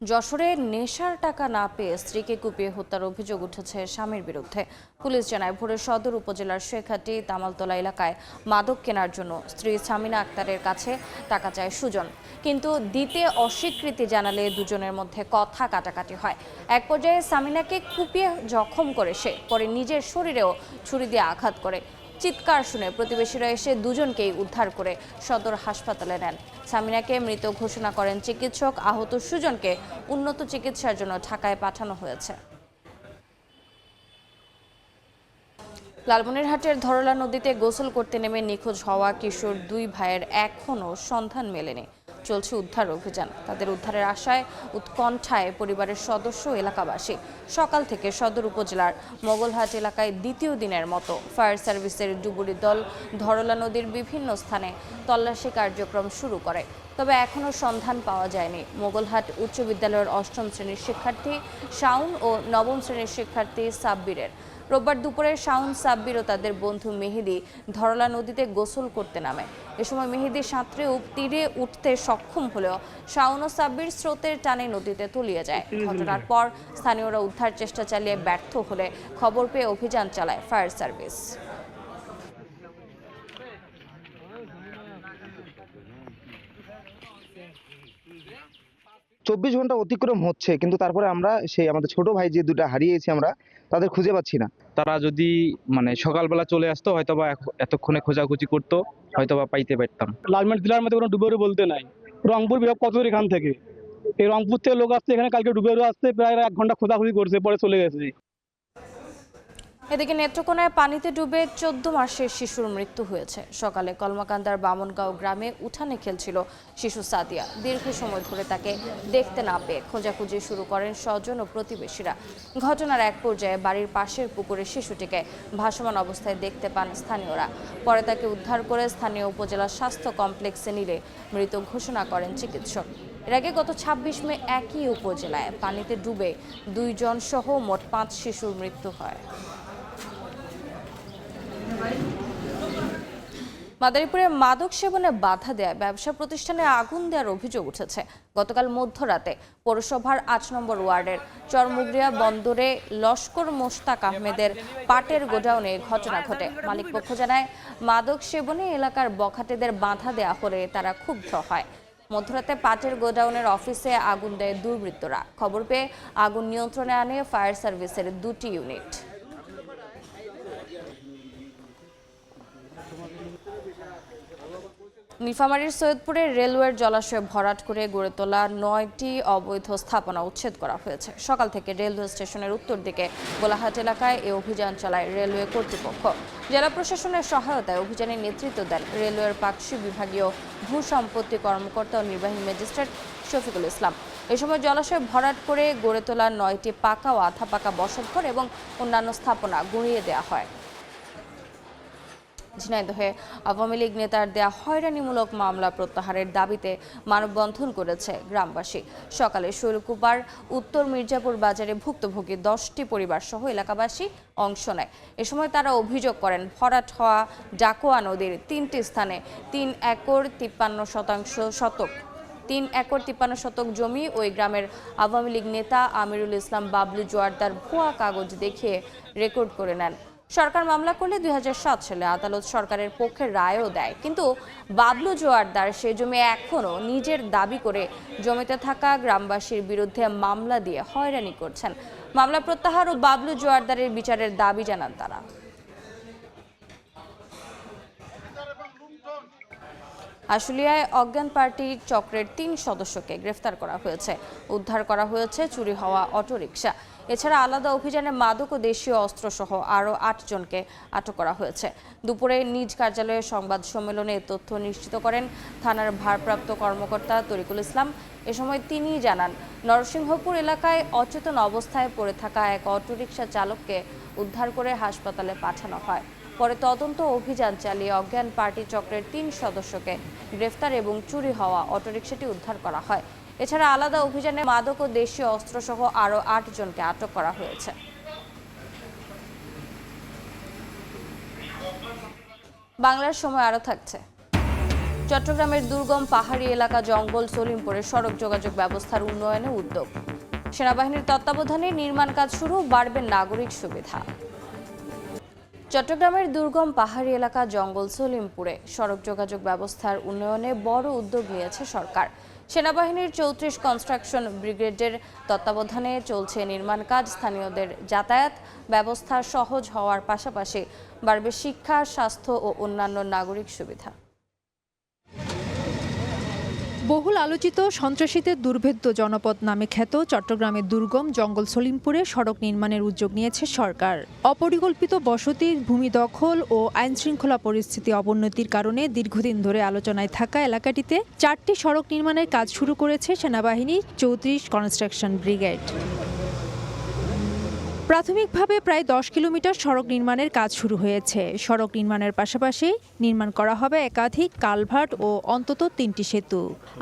যশোরে নেশার টাকা না পেয়ে স্ত্রীকে কুপিয়ে হত্যার অভিযোগ উঠেছে স্বামীর বিরুদ্ধে। পুলিশ জানায়, ভোরে সদর উপজেলার শেখাটি তামালতলা এলাকায় মাদক কেনার জন্য স্ত্রী সামিনা আক্তারের কাছে টাকা চায় সুজন, কিন্তু দিতে অস্বীকৃতি জানালে দুজনের মধ্যে কথা কাটাকাটি হয়। এক পর্যায়ে সামিনাকে কুপিয়ে জখম করে সে, পরে নিজের শরীরেও ছুরি দিয়ে আঘাত করে। চিৎকার শুনে প্রতিবেশীরা এসে দুজনকেই উদ্ধার করে সদর হাসপাতালে নেন। সামিনাকে মৃত ঘোষণা করেন চিকিৎসক। আহত সুজনকে উন্নত চিকিৎসার জন্য ঢাকায় পাঠানো হয়েছে। লালমনিরহাটের ধরলা নদীতে গোসল করতে নেমে নিখোঁজ হওয়া কিশোর 2 ভাইয়ের এখনও সন্ধান মেলেনি। চলছে উদ্ধার অভিযান। তাদের উদ্ধারের আশায় উৎকণ্ঠায় পরিবারের সদস্য এলাকাবাসী। সকাল থেকে সদর উপজেলার মোগলহাট এলাকায় দ্বিতীয় দিনের মতো ফায়ার সার্ভিসের ডুবুরি দল ধরলা নদীর বিভিন্ন স্থানে তল্লাশি কার্যক্রম শুরু করে, তবে এখনও সন্ধান পাওয়া যায়নি মোগলহাট উচ্চ বিদ্যালয়ের 8ম শ্রেণীর শিক্ষার্থী শাউন ও 9ম শ্রেণীর শিক্ষার্থী সাব্বিরের। রোববার দুপুরে শাউন, সাব্বির ও তাদের বন্ধু মেহেদি ধরলা নদীতে গোসল করতে নামে। এ সময় মেহেদি সাঁতরে তীরে উঠতে সক্ষম হলেও শাউন ও সাব্বির স্রোতের টানে নদীতে তলিয়ে যায়। ঘটনার পর স্থানীয়রা উদ্ধার চেষ্টা চালিয়ে ব্যর্থ হলে খবর পেয়ে অভিযান চালায় ফায়ার সার্ভিস। 24 ঘন্টা অতিক্রম হচ্ছে, কিন্তু তারপরে আমরা সেই আমাদের ছোট ভাই যে 2টা হারিয়েছি আমরা তাদের খুঁজে পাচ্ছি না। তারা যদি মানে সকালবেলা চলে আসতো হয়তোবা এতক্ষণে খোঁজাখুঁজি করতো, হয়তোবা পাইতে পারতাম। লালমাটি জেলার মধ্যে কোনো ডুবেরু বলতে নাই। রংপুর বিভাগ কত দূর এখান থেকে? এই রংপুর থেকে লোক আসছে এখানে, কালকে ডুবেরু আসছে, প্রায় 1 ঘন্টা খোঁজাখুঁজি করছে, পরে চলে গেছে। এদিকে নেত্রকোনায় পানিতে ডুবে 14 মাসের শিশুর মৃত্যু হয়েছে। সকালে কলমাকান্দার বামনগাঁও গ্রামে উঠানে খেলছিল শিশু সাদিয়া। দীর্ঘ সময় ধরে তাকে দেখতে না পেয়ে খোঁজাখুঁজি শুরু করেন স্বজন ও প্রতিবেশীরা। ঘটনার এক পর্যায়ে বাড়ির পাশের পুকুরে শিশুটিকে ভাসমান অবস্থায় দেখতে পান স্থানীয়রা। পরে তাকে উদ্ধার করে স্থানীয় উপজেলা স্বাস্থ্য কমপ্লেক্সে নিলে মৃত ঘোষণা করেন চিকিৎসক। এর আগে গত 26 মে একই উপজেলায় পানিতে ডুবে 2 জন সহ মোট 5 শিশুর মৃত্যু হয়। মাদারীপুরে মাদক সেবনে বাধা দেয় ব্যবসা প্রতিষ্ঠানে আগুন দেওয়ার অভিযোগ উঠেছে। গতকাল মধ্যরাতে পৌরসভার 8 নম্বর ওয়ার্ডের চরমুগরিয়া বন্দরে লস্কর মোশতাক আহমেদের পাটের গোডাউনে ঘটনা ঘটে। মালিকপক্ষ জানায়, মাদক সেবনে এলাকার বখাটেদের বাধা দেওয়া হলে তারা ক্ষুব্ধ হয়। মধ্যরাতে পাটের গোডাউনের অফিসে আগুন দেয় দুর্বৃত্তরা। খবর পেয়ে আগুন নিয়ন্ত্রণে আনে ফায়ার সার্ভিসের 2টি ইউনিট। নীলফামারীর সৈয়দপুরে রেলওয়ের জলাশয়ে ভরাট করে গড়ে তোলা 9টি অবৈধ স্থাপনা উচ্ছেদ করা হয়েছে। সকাল থেকে রেলওয়ে স্টেশনের উত্তর দিকে গোলাহাট এলাকায় এই অভিযান চালায় রেলওয়ে কর্তৃপক্ষ। জেলা প্রশাসনের সহায়তায় অভিযানের নেতৃত্ব দেন রেলওয়ের পাকশি বিভাগীয় ভূসম্পত্তি কর্মকর্তা ও নির্বাহী ম্যাজিস্ট্রেট শফিকুল ইসলাম। এ সময় জলাশয়ে ভরাট করে গড়ে তোলা 9টি পাকা ও আধা পাকা বসতঘর এবং অন্যান্য স্থাপনা গুঁড়িয়ে দেওয়া হয়। ঝিনাইদহে আওয়ামী লীগ নেতার দেয়া হয়রানিমূলক মামলা প্রত্যাহারের দাবিতে মানববন্ধন করেছে গ্রামবাসী। সকালে শৈলকুপার উত্তর মির্জাপুর বাজারে ভুক্তভোগী 10টি পরিবার সহ এলাকাবাসী অংশ নেয়। এ সময় তারা অভিযোগ করেন, ভরাট হওয়া ডাকোয়া নদীর 3টি স্থানে 3 একর 53 শতক জমি ওই গ্রামের আওয়ামী লীগ নেতা আমিরুল ইসলাম বাবলু জোয়ারদার ভুয়া কাগজ দেখিয়ে রেকর্ড করে নেন। সরকার মামলা করলে 2007 সালে আদালত সরকারের পক্ষে রায়ও দেয়, কিন্তু বাবলু জোয়ারদার সে জমি এখনও নিজের দাবি করে জমিতে থাকা গ্রামবাসীর বিরুদ্ধে মামলা দিয়ে হয়রানি করছেন। মামলা প্রত্যাহার ও বাবলু জোয়ারদারের বিচারের দাবি জানান তারা। আশুলিয়ায় অজ্ঞান পার্টি চক্রের 3 সদস্যকে গ্রেফতার করা হয়েছে। উদ্ধার করা হয়েছে চুরি হওয়া অটোরিকশা। এছাড়া আলাদা অভিযানে মাদক ও দেশীয় অস্ত্রসহ আরও 8 জনকে আটক করা হয়েছে। দুপুরে নিজ কার্যালয়ে সংবাদ সম্মেলনে এ তথ্য নিশ্চিত করেন থানার ভারপ্রাপ্ত কর্মকর্তা তরিকুল ইসলাম। এ সময় তিনি জানান, নরসিংহপুর এলাকায় অচেতন অবস্থায় পড়ে থাকা এক অটোরিকশা চালককে উদ্ধার করে হাসপাতালে পাঠানো হয়। পরে তদন্ত অভিযান চালিয়ে অজ্ঞান পার্টি চক্রের 3 সদস্যকে গ্রেফতার এবং চুরি হওয়া অটোরিকশাটি উদ্ধার করা হয়। এছাড়া আলাদা অভিযানে মাদক ও দেশীয় অস্ত্রসহ আরও 8 জনকে আটক করা হয়েছে। বাংলার সময় আরও থাকছে। চট্টগ্রামের দুর্গম পাহাড়ি এলাকা জঙ্গল সলিমপুরে সড়ক যোগাযোগ ব্যবস্থার উন্নয়নে উদ্যোগ। সেনাবাহিনীর তত্ত্বাবধানে নির্মাণ কাজ শুরু, বাড়বে নাগরিক সুবিধা। চট্টগ্রামের দুর্গম পাহাড়ি এলাকা জঙ্গল সলিমপুরে সড়ক যোগাযোগ ব্যবস্থার উন্নয়নে বড় উদ্যোগ নিয়েছে সরকার। সেনাবাহিনীর 34 কনস্ট্রাকশন ব্রিগেডের তত্ত্বাবধানে চলছে নির্মাণ কাজ। স্থানীয়দের যাতায়াত ব্যবস্থা সহজ হওয়ার পাশাপাশি বাড়বে শিক্ষা, স্বাস্থ্য ও অন্যান্য নাগরিক সুবিধা। বহুল আলোচিত সন্ত্রাসীদের দুর্ভেদ্য জনপদ নামে খ্যাত চট্টগ্রামের দুর্গম জঙ্গল সলিমপুরে সড়ক নির্মাণের উদ্যোগ নিয়েছে সরকার। অপরিকল্পিত বসতি, ভূমি দখল ও আইনশৃঙ্খলা পরিস্থিতি অবনতির কারণে দীর্ঘদিন ধরে আলোচনায় থাকা এলাকাটিতে 4টি সড়ক নির্মাণের কাজ শুরু করেছে সেনাবাহিনীর 34 কনস্ট্রাকশন ব্রিগেড। প্রাথমিকভাবে প্রায় 10 কিলোমিটার সড়ক নির্মাণের কাজ শুরু হয়েছে। সড়ক নির্মাণের পাশাপাশি নির্মাণ করা হবে একাধিক কালভার্ট ও অন্তত 3টি সেতু।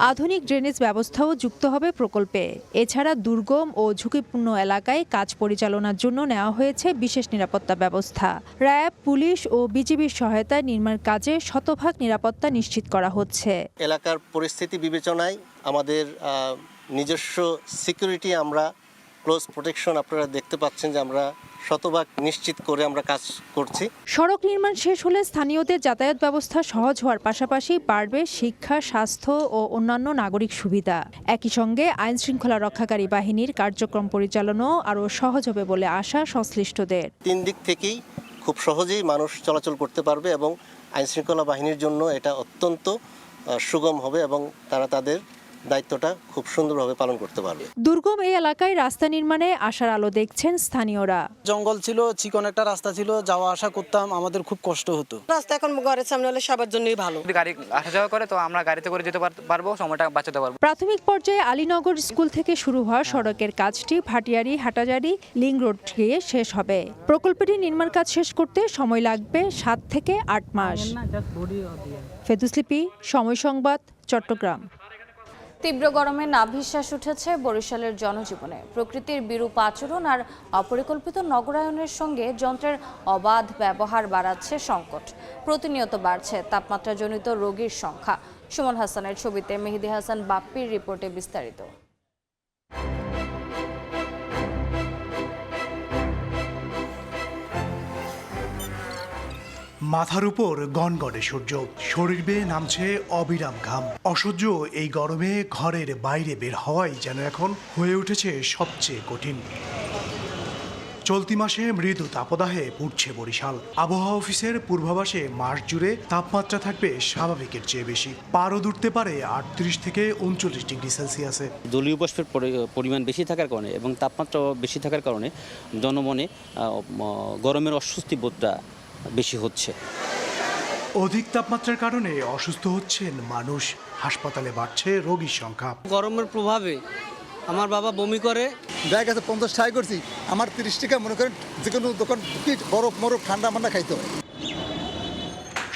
আধুনিক ড্রেনেজ ব্যবস্থাও যুক্ত হবে প্রকল্পে। এছাড়া দুর্গম ও ঝুঁকিপূর্ণ এলাকায় কাজ পরিচালনার জন্য নেওয়া হয়েছে বিশেষ নিরাপত্তা ব্যবস্থা। র্যাব, পুলিশ ও বিজিবির সহায়তায় নির্মাণ কাজে শতভাগ নিরাপত্তা নিশ্চিত করা হচ্ছে। এলাকার পরিস্থিতি বিবেচনায় আমাদের নিজস্ব সিকিউরিটি আমরা ক্লোজ প্রোটেকশন আপনারা দেখতে পাচ্ছেন যে আমরা শতভাগ নিশ্চিত করে আমরা কাজ করছি। সড়ক নির্মাণ শেষ হলে স্থানীয়দের যাতায়াত ব্যবস্থা সহজ হওয়ার পাশাপাশি বাড়বে শিক্ষা, স্বাস্থ্য ও অন্যান্য নাগরিক সুবিধা। একই সঙ্গে আইন শৃঙ্খলা রক্ষাকারী বাহিনীর কার্যক্রম পরিচালনাও আরও সহজ হবে বলে আশা সংশ্লিষ্টদের। 3 দিক থেকেই খুব সহজেই মানুষ চলাচল করতে পারবে এবং আইন শৃঙ্খলা বাহিনীর জন্য এটা অত্যন্ত সুগম হবে এবং তারা তাদের দায়িত্বটা খুব সুন্দরভাবে পালন করতে পারবে। দুর্গম এই এলাকায় রাস্তা নির্মাণে আশার আলো দেখছেন স্থানীয়রা। জঙ্গল ছিল, চিকন একটা রাস্তা ছিল, যাওয়া আসা করতাম, আমাদের খুব কষ্ট হতো। রাস্তা এখন ঘরের সামনে হলে সবার জন্যই ভালো। গাড়ি আসা যাওয়া করে তো আমরা গাড়িতে করে যেতে পারবো, সময়টা বাঁচাতে পারবো। প্রাথমিক পর্যায়ে আলীনগর স্কুল থেকে শুরু হওয়া সড়কের কাজটি ভাটিয়ারি হাটাজারি লিং রোড গিয়ে শেষ হবে। প্রকল্পটি নির্মাণ কাজ শেষ করতে সময় লাগবে 7 থেকে 8 মাস। ফেদুসলিপি, সময় সংবাদ, চট্টগ্রাম। তীব্র গরমে নাভিশ্বাস উঠেছে বরিশালের জনজীবনে। প্রকৃতির বিরূপ আচরণ আর অপরিকল্পিত নগরায়নের সঙ্গে যন্ত্রের অবাধ ব্যবহার বাড়াচ্ছে সংকট। প্রতিনিয়ত বাড়ছে তাপমাত্রাজনিত রোগীর সংখ্যা। সুমন হাসানের ছবিতে মেহেদি হাসান বাপ্পির রিপোর্টে বিস্তারিত। মাথার উপর গনগনে সূর্য, শরীর বেয়ে নামছে অবিরাম ঘাম। অসহ্য এই গরমে ঘরের বাইরে বের হওয়াই যেন এখন হয়ে উঠেছে সবচেয়ে কঠিন। চলতি মাসে মৃদু তাপদাহে পুড়ছে বরিশাল। আবহাওয়া অফিসের পূর্বাভাসে মাস জুড়ে তাপমাত্রা থাকবে স্বাভাবিকের চেয়ে বেশি। পারদ উঠতে পারে 38 থেকে 39 ডিগ্রি সেলসিয়াসে। জলীয় বাষ্পের পরিমাণ বেশি থাকার কারণে এবং তাপমাত্রা বেশি থাকার কারণে জনমনে গরমের অস্বস্তি বোধটা বেশি হচ্ছে। অধিক তাপমাত্রার কারণে অসুস্থ হচ্ছেন মানুষ। হাসপাতালে বাড়ছে রোগীর সংখ্যা। গরমের প্রভাবে আমার বাবা বমি করে। দেখা গেছে 50 টাকা করছি, আমার 30 টাকা মনে করেন যে কোনো দোকান বরফ মরফ ঠান্ডা মান্ডা খাইতে হয়।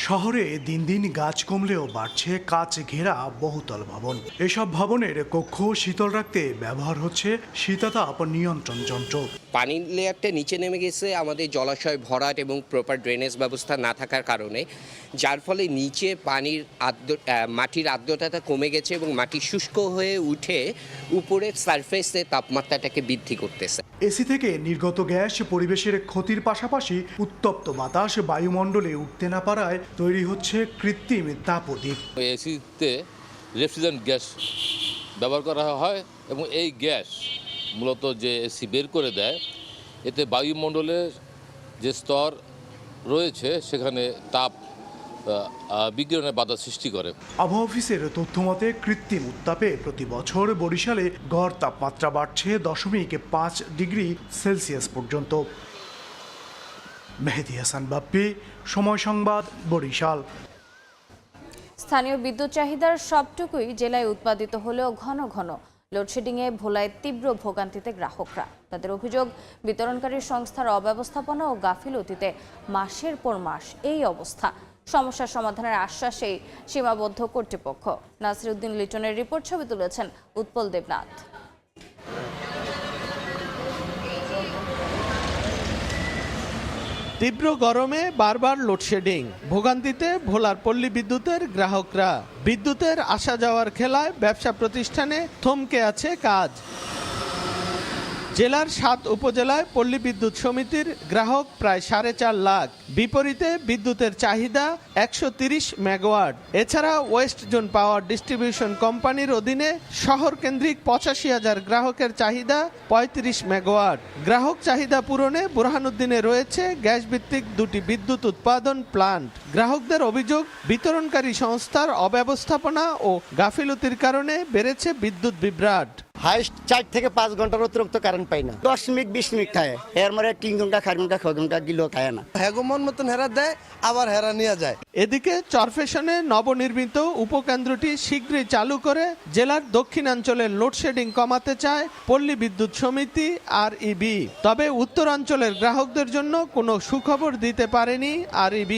শহরে দিন দিন গাছ কমলেও বাড়ছে কাচ ঘেরা বহুতল ভবন। এসব ভবনের কক্ষ শীতল রাখতে ব্যবহার হচ্ছে শীতাতাপ নিয়ন্ত্রণ যন্ত্র। পানির লেয়ারটা নিচে নেমে গেছে আমাদের জলাশয় ভরাট এবং প্রপার ড্রেনেজ ব্যবস্থা না থাকার কারণে, যার ফলে নিচে পানির মাটির আর্দ্রতাটা কমে গেছে এবং মাটি শুষ্ক হয়ে উঠে উপরের সারফেসে তাপমাত্রাটাকে বৃদ্ধি করতেছে। এসি থেকে নির্গত গ্যাস পরিবেশের ক্ষতির পাশাপাশি উত্তপ্ত বাতাস বায়ুমণ্ডলে উঠতে না পারায় তৈরি হচ্ছে কৃত্রিম তাপদ্বীপ। এসিতে রেফ্রিজারেন্ট গ্যাস ব্যবহার করা হয় এবং এই গ্যাস মূলত যে এসি বের করে দেয়, এতে বায়ুমণ্ডলের যে স্তর রয়েছে সেখানে তাপ বিকিরণের বাধা সৃষ্টি করে। আবহাওয়া অফিসের তথ্য মতে কৃত্রিম উত্তাপে প্রতি বছর বরিশালে গড় তাপমাত্রা বাড়ছে 0.5 ডিগ্রি সেলসিয়াস পর্যন্ত। মেহেদি হাসান বাপ্পি, সময় সংবাদ, বরিশাল। স্থানীয় বিদ্যুৎ চাহিদার সবটুকুই জেলায় উৎপাদিত হলেও ঘন ঘন লোডশেডিংয়ে ভোলায় তীব্র ভোগান্তিতে গ্রাহকরা। তাদের অভিযোগ, বিতরণকারী সংস্থার অব্যবস্থাপনা ও গাফিলতিতে মাসের পর মাস এই অবস্থা। সমস্যার সমাধানের আশ্বাসেই সীমাবদ্ধ কর্তৃপক্ষ। নাসিরউদ্দিন লিটনের রিপোর্ট, ছবি তুলেছেন উৎপল দেবনাথ। তীব্র গরমে বারবার লোডশেডিং, ভোগান্তিতে ভোলার পল্লী বিদ্যুতের গ্রাহকরা। বিদ্যুতের আসা যাওয়ার খেলায় ব্যবসা প্রতিষ্ঠানে থমকে আছে কাজ। জেলার 7 উপজেলায় পল্লী বিদ্যুৎ সমিতির গ্রাহক প্রায় 4.5 লাখ। বিপরীতে বিদ্যুতের চাহিদা 130 মেগাওয়াট। এছাড়া ওয়েস্ট জোন পাওয়ার ডিস্ট্রিবিউশন কোম্পানির অধীনে শহর কেন্দ্রিক 85,000 গ্রাহকের চাহিদা 35 মেগাওয়াট। গ্রাহক চাহিদা পূরণে বুরহানুদ্দিনে রয়েছে গ্যাস ভিত্তিক 2টি বিদ্যুৎ উৎপাদন প্লান্ট। গ্রাহকদের অভিযোগ, বিতরণকারী সংস্থার অব্যবস্থাপনা ও গাফিলতির কারণে বেড়েছে বিদ্যুৎ বিভ্রাট। হাইস্ট 4 থেকে 5 ঘন্টার অতিরিক্ত কারেন্ট পাই না। 10 মিনিট 20 মিনিট খায়, এর মধ্যে 3 ঘন্টা 4 ঘন্টা 6 ঘন্টা দিলেও খায় না। হেগমন মতন হেরা দেয়, আবার হেরা নিয়ে যায়। এদিকে চরফেশনে নবনির্মিত উপকেন্দ্রটি শীঘ্রই চালু করে জেলার দক্ষিণাঞ্চলের লোডশেডিং কমাতে চায় পল্লী বিদ্যুৎ সমিতি REB। তবে উত্তরাঞ্চলের গ্রাহকদের জন্য কোনো সুখবর দিতে পারেনি REB।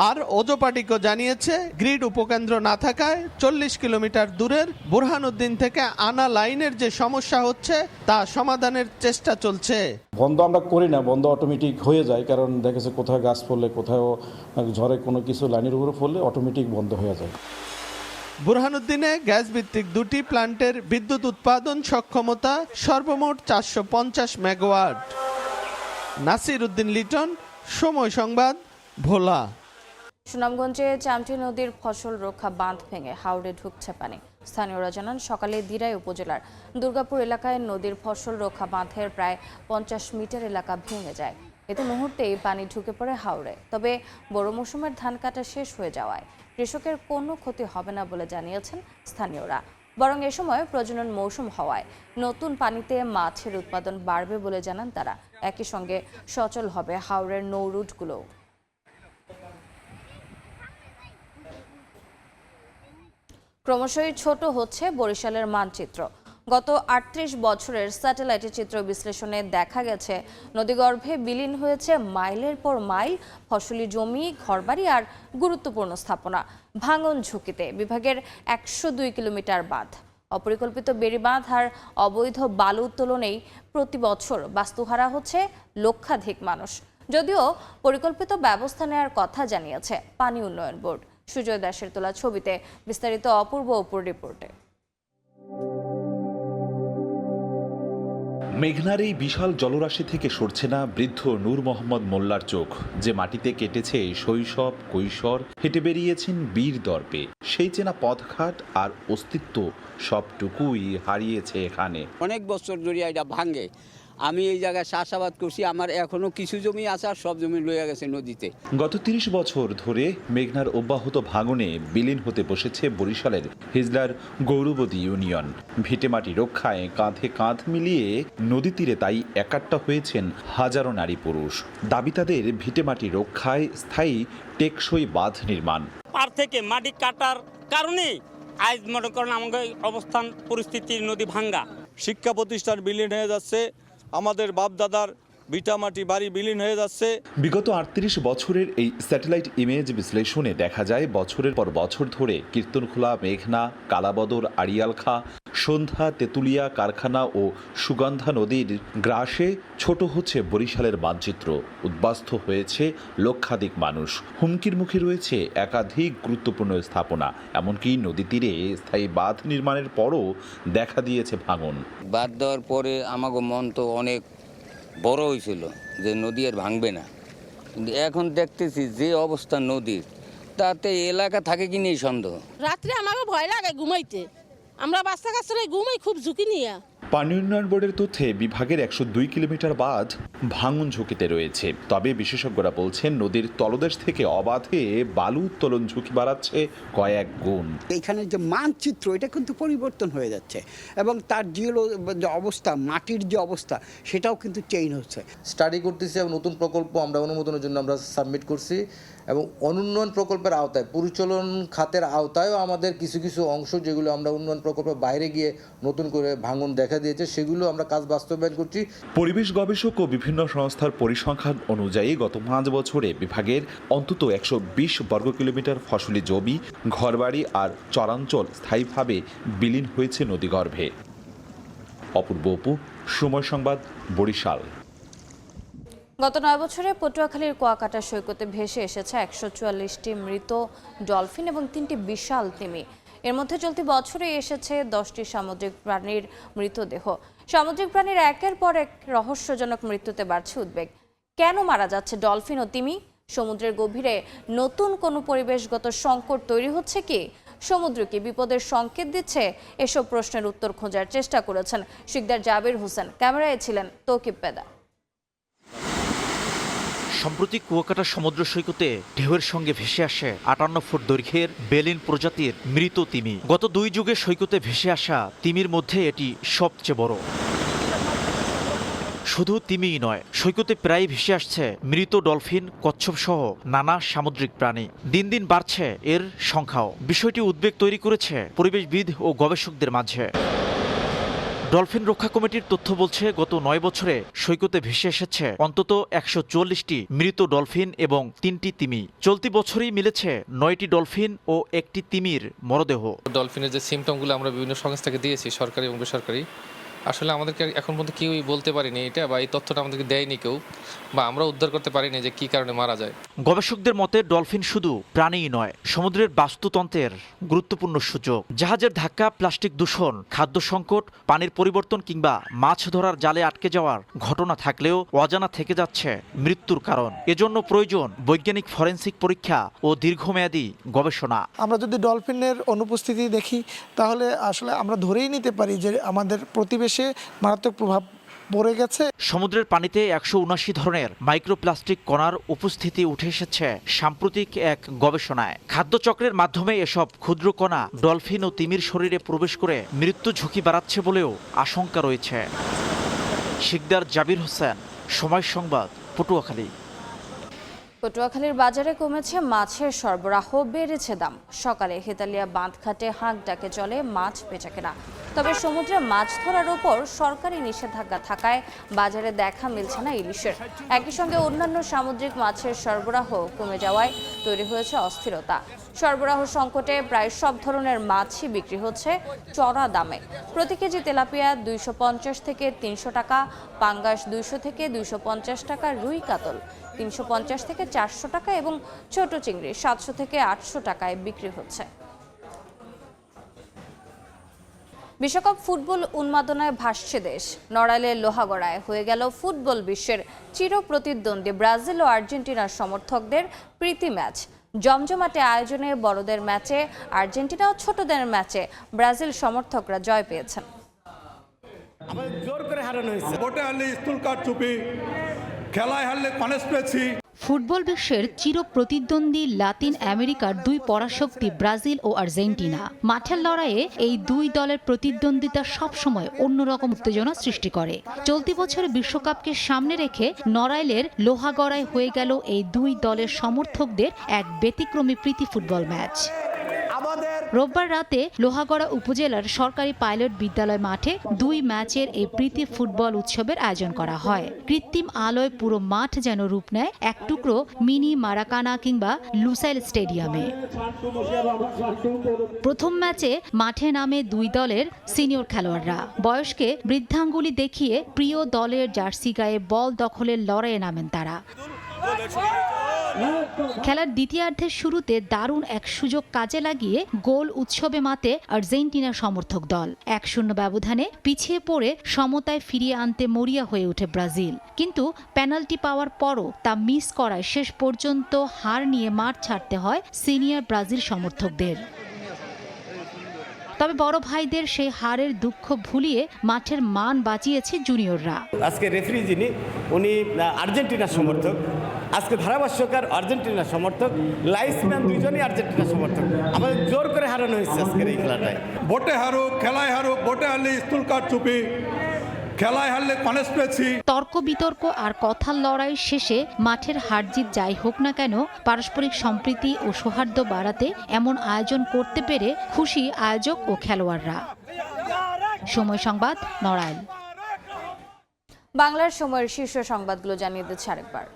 আর ওজোপাটিকো জানিয়েছে, গ্রিড উপকেন্দ্র না থাকায় 40 কিলোমিটার দূরের বুরহানুদ্দিন থেকে আনা লাইনের যে সমস্যা হচ্ছে তা সমাধানের চেষ্টা চলছে। বন্ধ আমরা করি না, বন্ধ অটোমেটিক হয়ে যায়, কারণ দেখেছে কোথাও গাছ পড়লে, কোথাও ঝড়ে কোনো কিছু লাইনের উপরে পড়লে অটোমেটিক বন্ধ হয়ে যায়। বুরহানুদ্দিনে গ্যাস ভিত্তিক 2টি প্ল্যান্টের বিদ্যুৎ উৎপাদন সক্ষমতা সর্বমোট 450 মেগাওয়াট। নাসিরউদ্দিন লিটন, সময় সংবাদ, ভোলা। সুনামগঞ্জে চামটি নদীর ফসল রক্ষা বাঁধ ভেঙে হাওড়ে ঢুকছে পানি। স্থানীয়রা জানান, সকালে দিরাই উপজেলার দুর্গাপুর এলাকায় নদীর ফসল রক্ষা বাঁধের প্রায় 50 মিটার এলাকা ভেঙে যায়। এতে মুহূর্তেই পানি ঢুকে পড়ে হাওড়ে। তবে বড় মৌসুমের ধান কাটা শেষ হয়ে যাওয়ায় কৃষকের কোনো ক্ষতি হবে না বলে জানিয়েছেন স্থানীয়রা। বরং এ সময় প্রজনন মৌসুম হওয়ায় নতুন পানিতে মাছের উৎপাদন বাড়বে বলে জানান তারা। একই সঙ্গে সচল হবে হাওরের নৌরুটগুলো। ক্রমশই ছোট হচ্ছে বরিশালের মানচিত্র। গত ৩৮ বছরের স্যাটেলাইটের চিত্র বিশ্লেষণে দেখা গেছে নদীগর্ভে বিলীন হয়েছে মাইলের পর মাইল ফসলি জমি, ঘরবাড়ি আর গুরুত্বপূর্ণ স্থাপনা। ভাঙন ঝুঁকিতে বিভাগের ১০২ কিলোমিটার বাঁধ, অপরিকল্পিত বেড়িবাঁধ আর অবৈধ বালু উত্তোলনেই প্রতি বছর বাস্তুহারা হচ্ছে লক্ষাধিক মানুষ। যদিও পরিকল্পিত ব্যবস্থা নেওয়ার কথা জানিয়েছে পানি উন্নয়ন বোর্ড। সুজয় দাসের তোলা ছবিতে বিস্তারিত অপূর্ব অপুর রিপোর্টে। মেঘনার এই বিশাল জলরাশি থেকে সরছে না বৃদ্ধ নূর মোহাম্মদ মোল্লার চোখ, যে মাটিতে কেটেছে শৈশব, কৈশোর, হেঁটে বেরিয়েছেন বীর দর্পে। সেই চেনা পথঘাট আর অস্তিত্ব সবটুকুই হারিয়েছে এখানে। অনেক বছর ধরে এটা ভাঙে। আমি এই জায়গায় চাষাবাদ করছি, আমার এখনো কিছু জমি আছে আর সব জমি লইয়া গেছে নদীতে। গত ৩০ বছর ধরে মেঘনার অব্যাহত ভাঙনে বিলীন হতে বসেছে বরিশালের হিজলার গৌরবতী ইউনিয়ন। ভিটেমাটি রক্ষায় কাঁধে কাঁধ মিলিয়ে নদী তীরে তাই একাট্টা হয়েছেন হাজারো নারী পুরুষ। দাবি তাদের ভিটেমাটি রক্ষায় স্থায়ী টেকসই বাঁধ নির্মাণ। পার থেকে মাটি কাটার কারণে আজ মনে করেন আমাদের অবস্থান পরিস্থিতি নদী ভাঙ্গা। শিক্ষা প্রতিষ্ঠান বিলীন হয়ে যাচ্ছে, আমাদের বাপদাদার ভিটামাটি বাড়ি বিলীন হয়ে যাচ্ছে। বিগত ৩৮ বছরের এই স্যাটেলাইট ইমেজ বিশ্লেষণে দেখা যায় বছরের পর বছর ধরে কীর্তনখোলা, মেঘনা, কালাবদর, আড়িয়ালখা, সন্ধ্যা, তেঁতুলিয়া, কারখানা ও সুগন্ধা নদীর গ্রাসে ছোট হচ্ছে বরিশালের মানচিত্র। উদ্বাস্তু হয়েছে লক্ষাধিক মানুষ। হুমকির মুখে রয়েছে একাধিক গুরুত্বপূর্ণ স্থাপনা। এমনকি নদী তীরে স্থায়ী বাঁধ নির্মাণের পরও দেখা দিয়েছে ভাঙন। বাদ দেওয়ার পরে আমাকে মন তো অনেক বড় হয়েছিল যে নদী আর ভাঙবে না, কিন্তু এখন দেখতেছি যে অবস্থা নদীর, তাতে এলাকা থাকে কি নেই সন্দেহ। রাত্রে আমাকে ভয় লাগে ঘুমাইতে, আমরা বাচ্চা কাচ্চারা ঘুমাই খুব ঝুঁকি নিয়ে। পানি উন্নয়ন বোর্ডের তথ্যে বিভাগের ১০২ কিলোমিটার বাঁধ ভাঙন ঝুঁকিতে রয়েছে। তবে বিশেষজ্ঞরা বলছেন নদীর তলদেশ থেকে অবাধে বালু উত্তোলন ঝুঁকি বাড়াচ্ছে কয়েক গুণ। এখানে যে মানচিত্র এটা কিন্তু পরিবর্তন হয়ে যাচ্ছে এবং তার যে অবস্থা, মাটির যে অবস্থা, সেটাও কিন্তু চেঞ্জ হচ্ছে। স্টাডি করতেছি এবং নতুন প্রকল্প আমরা অনুমোদনের জন্য আমরা সাবমিট করছি এবং অনুন্নয়ন প্রকল্পের আওতায়, পরিচালন খাতের আওতায়ও আমাদের কিছু কিছু অংশ যেগুলো আমরা উন্নয়ন প্রকল্পের বাইরে গিয়ে নতুন করে ভাঙন দেখা দিয়েছে, সেগুলো আমরা কাজ বাস্তবায়ন করছি। পরিবেশ গবেষক ও বিভিন্ন সংস্থার পরিসংখ্যান অনুযায়ী গত ৫ বছরে বিভাগের অন্তত ১২০ বর্গ কিলোমিটার ফসলি জমি, ঘরবাড়ি আর চরাঞ্চল স্থায়ীভাবে বিলীন হয়েছে নদীগর্ভে। অপূর্ব অপু, সময় সংবাদ, বরিশাল। গত ৯ বছরে পটুয়াখালীর কুয়াকাটা সৈকতে ভেসে এসেছে ১৪৪টি মৃত ডলফিন এবং ৩টি বিশাল তিমি। এর মধ্যে চলতি বছরে এসেছে 10টি সামুদ্রিক প্রাণীর মৃতদেহ। সামুদ্রিক প্রাণীর একের পর এক রহস্যজনক মৃত্যুতে বাড়ছে উদ্বেগ। কেন মারা যাচ্ছে ডলফিন ও তিমি? সমুদ্রের গভীরে নতুন কোনো পরিবেশগত সংকট তৈরি হচ্ছে কি? সমুদ্র কি বিপদের সংকেত দিচ্ছে? এসব প্রশ্নের উত্তর খোঁজার চেষ্টা করেছেন শিকদার জাবির হোসেন। ক্যামেরায় ছিলেন তৌকিব পেদা। সম্প্রতি কুয়াকাটা সমুদ্র সৈকতে ঢেউয়ের সঙ্গে ভেসে আসে ৫৮ ফুট দৈর্ঘ্যের বেলিন প্রজাতির মৃত তিমি। গত ২ যুগে সৈকতে ভেসে আসা তিমির মধ্যে এটি সবচেয়ে বড়। শুধু তিমিই নয়, সৈকতে প্রায় ভেসে আসছে মৃত ডলফিন, কচ্ছপ সহ নানা সামুদ্রিক প্রাণী। দিন দিন বাড়ছে এর সংখ্যাও। বিষয়টি উদ্বেগ তৈরি করেছে পরিবেশবিদ ও গবেষকদের মাঝে। ডলফিন রক্ষা কমিটির তথ্য বলছে গত ৯ বছরে সৈকতে ভেসে এসেছে অন্তত ১৪৪টি মৃত ডলফিন এবং ৩টি তিমি। চলতি বছরই মিলেছে ৯টি ডলফিন ও ১টি তিমির মরদেহ। ডলফিনের যে সিমটমগুলো আমরা বিভিন্ন সংস্থাকে দিয়েছি, সরকারি এবং বেসরকারি, আসলে আমাদেরকে এখন পর্যন্ত কেউই বলতে পারিনি এটা, বা এই তথ্যটা আমাদেরকে দেয়নি কেউ, বা আমরা উদ্ধার করতে পারিনি যে কি কারণে মারা যায়। গবেষকদের মতে ডলফিন শুধু প্রাণীই নয়, সমুদ্রের বাস্তুতন্ত্রের গুরুত্বপূর্ণ সূচক। জাহাজের ধাক্কা, প্লাস্টিক দূষণ, খাদ্য সংকট, পানির পরিবর্তন কিংবা মাছ ধরার জালে আটকে যাওয়ার ঘটনা থাকলেও অজানা থেকে যাচ্ছে মৃত্যুর কারণ। এজন্য প্রয়োজন বৈজ্ঞানিক ফরেনসিক পরীক্ষা ও দীর্ঘমেয়াদী গবেষণা। আমরা যদি ডলফিনের অনুপস্থিতি দেখি তাহলে আসলে আমরা ধরেই নিতে পারি যে আমাদের প্রতিবেশে মারাত্মক প্রভাব ভরে গেছে। সমুদ্রের পানিতে 179 ধরনের মাইক্রোপ্লাস্টিক কণার উপস্থিতি উঠে এসেছে সাম্প্রতিক এক গবেষণায়। খাদ্যচক্রের মাধ্যমে এসব ক্ষুদ্র কণা ডলফিন ও তিমির শরীরে প্রবেশ করে মৃত্যু ঝুঁকি বাড়াচ্ছে বলেও আশঙ্কা রয়েছে। শিকদার জাবির হোসেন, সময় সংবাদ, পটুয়াখালী। পটুয়াখালীর বাজারে কমেছে মাছের সরবরাহ, বেড়েছে দাম। সকালে হেতালিয়া বাঁধঘাটে হাঁক ডাকে চলে মাছ বেচাকেনা। তবে সমুদ্রে মাছ ধরার উপর সরকারি নিষেধাজ্ঞা থাকায় বাজারে দেখা মিলছে না ইলিশের। একই সঙ্গে অন্যান্য সামুদ্রিক মাছের সরবরাহ কমে যাওয়ায় তৈরি হয়েছে অস্থিরতা। সরবরাহ সংকটে প্রায় সব ধরনের মাছই বিক্রি হচ্ছে চড়া দামে। প্রতি কেজি তেলাপিয়া 250 থেকে 300 টাকা, পাঙ্গাস 200 থেকে 250 টাকা, রুই কাতল 350 থেকে 400 টাকা এবং ছোট চিংড়ি 700 থেকে 800 টাকায় বিক্রি হচ্ছে। বিশ্বকাপ ফুটবল উন্মাদনায় ভাসছে দেশ। নড়াইলের লোহাগড়ায় হয়ে গেল ফুটবল বিশ্বের চিরপ্রতিদ্বন্দ্বী ব্রাজিল ও আর্জেন্টিনার সমর্থকদের প্রীতি ম্যাচ। জমজমাটে আয়োজনে বড়দের ম্যাচে আর্জেন্টিনা ও ছোটদের ম্যাচে ব্রাজিল সমর্থকরা জয় পেয়েছেন। জোর করে হারানো হয়েছে। ভোটে হারলে স্কুল কার্ড চুপি, খেলায় হারলে পানিশ পেয়েছি। ফুটবল বিশ্বের চিরপ্রতিদ্বন্দ্বী লাতিন আমেরিকার দুই পরাশক্তি ব্রাজিল ও আর্জেন্টিনা। মাঠের লড়াইয়ে এই দুই দলের প্রতিদ্বন্দ্বিতা সবসময় অন্যরকম উত্তেজনা সৃষ্টি করে। চলতি বছর বিশ্বকাপকে সামনে রেখে নড়াইলের লোহাগড়ায় হয়ে গেল এই দুই দলের সমর্থকদের এক ব্যতিক্রমী প্রীতি ফুটবল ম্যাচ। রোববার রাতে লোহাগড়া উপজেলার সরকারি পাইলট বিদ্যালয় মাঠে দুই ম্যাচের এই প্রীতি ফুটবল উৎসবের আয়োজন করা হয়। কৃত্রিম আলোয় পুরো মাঠ যেন রূপ নেয় এক টুকরো মিনি মারাকানা কিংবা লুসাইল স্টেডিয়ামে। প্রথম ম্যাচে মাঠে নামে দুই দলের সিনিয়র খেলোয়াড়রা। বয়সকে বৃদ্ধাঙ্গুলি দেখিয়ে প্রিয় দলের জার্সি গায়ে বল দখলের লড়াইয়ে নামেন তারা। খেলার দ্বিতীয়ার্ধের শুরুতে দারুণ এক সুযোগ কাজে লাগিয়ে গোল উৎসবে মাতে আর্জেন্টিনার সমর্থক দল। 1-0 ব্যবধানে পিছিয়ে পড়ে সমতায় ফিরিয়ে আনতে মরিয়া হয়ে ওঠে ব্রাজিল। কিন্তু পেনাল্টি পাওয়ার পরও তা মিস করায় শেষ পর্যন্ত হার নিয়ে মাঠ ছাড়তে হয় সিনিয়র ব্রাজিল সমর্থকদের। তবে বড় ভাইদের সেই হারের দুঃখ ভুলিয়ে মাঠের মান বাঁচিয়েছে জুনিয়ররা। আজকে রেফারি যিনি, উনি আর্জেন্টিনার সমর্থক। আজকে ধারাভাষ্যকার আর্জেন্টিনার সমর্থক, লাইসম্যান দুইজনই আর্জেন্টিনার সমর্থক। আমাদের জোর করে হারানো হয়েছে আজকের এই খেলাটায়। ভোটে হারুক, খেলায় হারুক, ভোটে হারলে স্কুল কার্ড চুপি, খেলায় হারলে পানিশ পেয়েছি। তর্ক বিতর্ক আর কথার লড়াই শেষে মাঠের হারজিত যাই হোক না কেন, পারস্পরিক সম্প্রীতি ও সৌহার্দ্য বাড়াতে এমন আয়োজন করতে পেরে খুশি আয়োজক ও খেলোয়াড়রা। সময় সংবাদ, নড়াইল। বাংলার সময়ের শীর্ষ সংবাদগুলো জানিয়ে দিচ্ছে আরেকবার।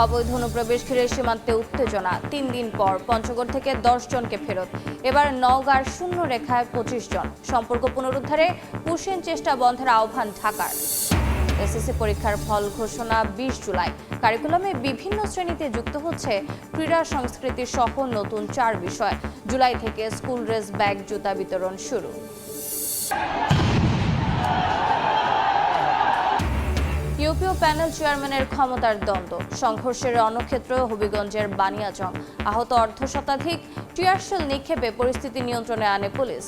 অবৈধ অনুপ্রবেশ ঘিরে সীমান্তে উত্তেজনা। 3 দিন পর পঞ্চগড় থেকে 10 জনকে ফেরত। এবার নওগাঁর শূন্য রেখায় 25 জন। সম্পর্ক পুনরুদ্ধারে পুষিন চেষ্টা বন্ধের আহ্বান ঢাকার। এসএসসি পরীক্ষার ফল ঘোষণা 20 জুলাই। কারিকুলামে বিভিন্ন শ্রেণীতে যুক্ত হচ্ছে ক্রীড়া সংস্কৃতি সহ নতুন 4 বিষয়। জুলাই থেকে স্কুল ড্রেস, ব্যাগ, জুতা বিতরণ শুরু। ইউপিও প্যানেল চেয়ারম্যানের ক্ষমতার দ্বন্দ্ব। সংঘর্ষের রণক্ষেত্র হবিগঞ্জের বানিয়াচং। আহত অর্ধশতাধিক। টিয়ারশেল নিক্ষেপে পরিস্থিতি নিয়ন্ত্রণে আনে পুলিশ।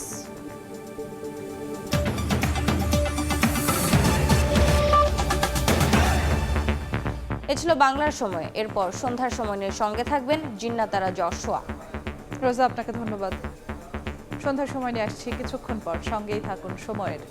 এ ছিল বাংলার সময়। এরপর সন্ধ্যার সময় নিয়ে সঙ্গে থাকবেন জিন্নাতারা জশোয়া। রোজা, আপনাকে ধন্যবাদ। সন্ধ্যার সময় নিয়ে আসছি কিছুক্ষণ পর, সঙ্গেই থাকুন সময়ের।